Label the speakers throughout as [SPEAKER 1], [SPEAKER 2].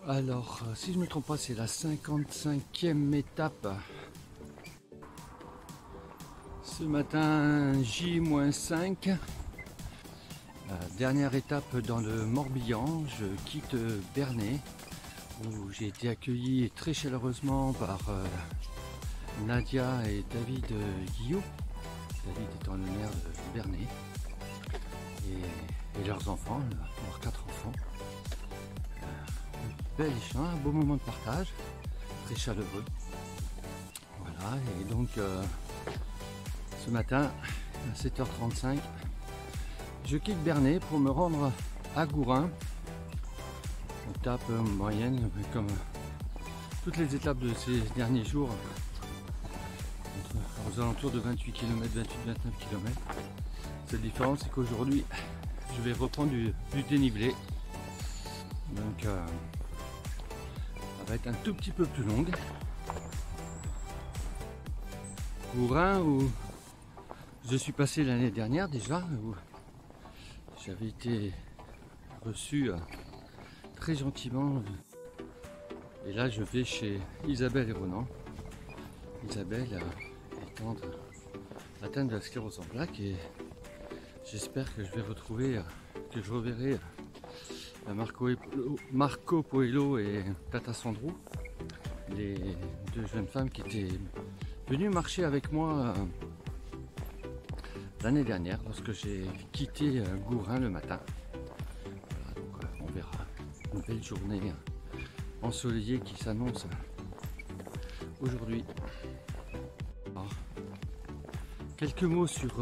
[SPEAKER 1] Alors, si je ne me trompe pas, c'est la 55e étape. Ce matin, J-5. Dernière étape dans le Morbihan. Je quitte Bernay, où j'ai été accueilli très chaleureusement par Nadia et David Guillot. David étant le maire de Bernay. Et leurs enfants, leurs 4 enfants. Bel échange, un beau moment de partage, très chaleureux. Voilà, et donc ce matin à 7h35, je quitte Bernay pour me rendre à Gourin. Étape moyenne, comme toutes les étapes de ces derniers jours, aux alentours de 28 km, 28-29 km. Cette différence, c'est qu'aujourd'hui, je vais reprendre du dénivelé. Donc, ça va être un tout petit peu plus longue. Gourin, où je suis passé l'année dernière déjà, où j'avais été reçu très gentiment. Et là, je vais chez Isabelle et Ronan. Isabelle étant atteinte de la sclérose en plaques, et j'espère que je vais retrouver, que je reverrai Marco Poello et Tata Sandrou, les deux jeunes femmes qui étaient venues marcher avec moi l'année dernière lorsque j'ai quitté Gourin le matin. Voilà, donc, on verra une belle journée ensoleillée qui s'annonce aujourd'hui. Quelques mots sur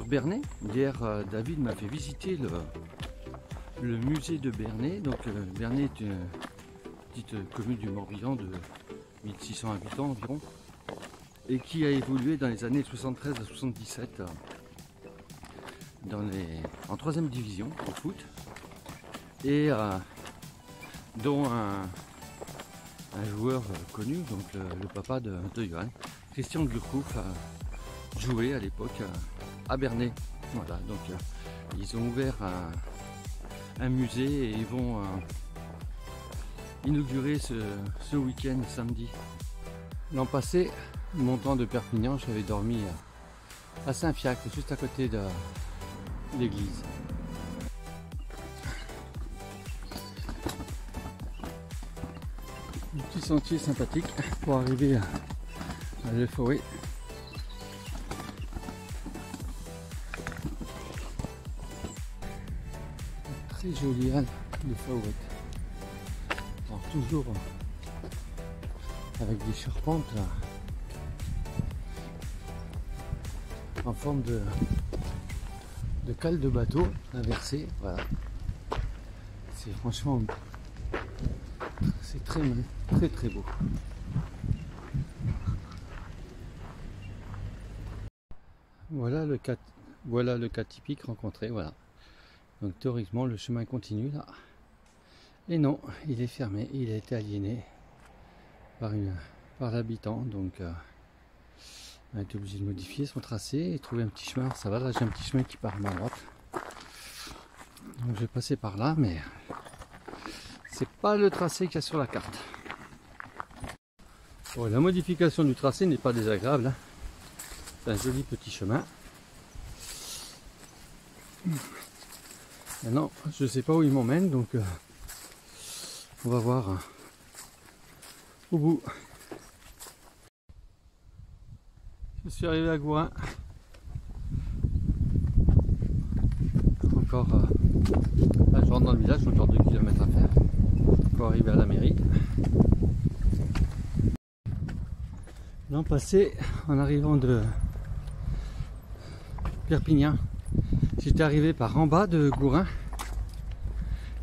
[SPEAKER 1] Bernay. Hier, David m'a fait visiter le musée de Bernay. Donc Bernay est une petite commune du Morbihan de 1600 habitants environ, et qui a évolué dans les années 73 à 77 en 3e division en foot, et dont un joueur connu, donc le papa de Johan, Christian Gurkouf, a joué à l'époque à Bernay. Voilà, donc ils ont ouvert un musée et ils vont inaugurer ce week-end samedi. L'an passé, montant de Perpignan, j'avais dormi à Saint-Fiacre, juste à côté de l'église. Un petit sentier sympathique pour arriver à la forêt. Très joli halle de faouette. Alors toujours avec des charpentes en forme de cale de bateau inversée. Voilà. C'est franchement, c'est très beau. Voilà le cas typique rencontré. Voilà. Donc théoriquement le chemin continue là. Et non, il est fermé, il a été aliéné par l'habitant. Donc on a été obligé de modifier son tracé et trouver un petit chemin. Ça va, là j'ai un petit chemin qui part à ma droite. Donc je vais passer par là, mais c'est pas le tracé qu'il y a sur la carte. Bon, la modification du tracé n'est pas désagréable, hein. C'est un joli petit chemin. Maintenant, je ne sais pas où il m'emmène, donc on va voir au bout. Je suis arrivé à Gourin. Encore, là je rentre dans le village, encore 2 km à faire pour arriver à la mairie. L'an passé, en arrivant de Perpignan, j'étais arrivé par en bas de Gourin,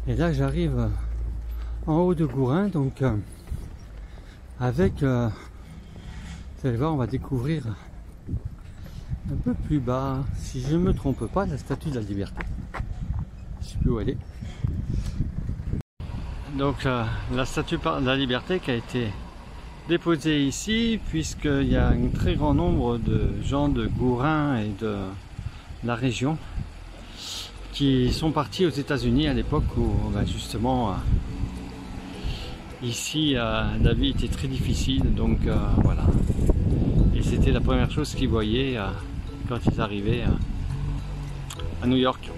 [SPEAKER 1] et là j'arrive en haut de Gourin, donc avec, vous allez voir, on va découvrir un peu plus bas, si je ne me trompe pas, la statue de la Liberté. Je ne sais plus où elle est. Donc la statue de la Liberté qui a été déposée ici, puisqu'il y a un très grand nombre de gens de Gourin et de la région qui sont partis aux États-Unis à l'époque où justement Ici, la vie était très difficile, donc voilà. Et c'était la première chose qu'ils voyaient quand ils arrivaient à New York.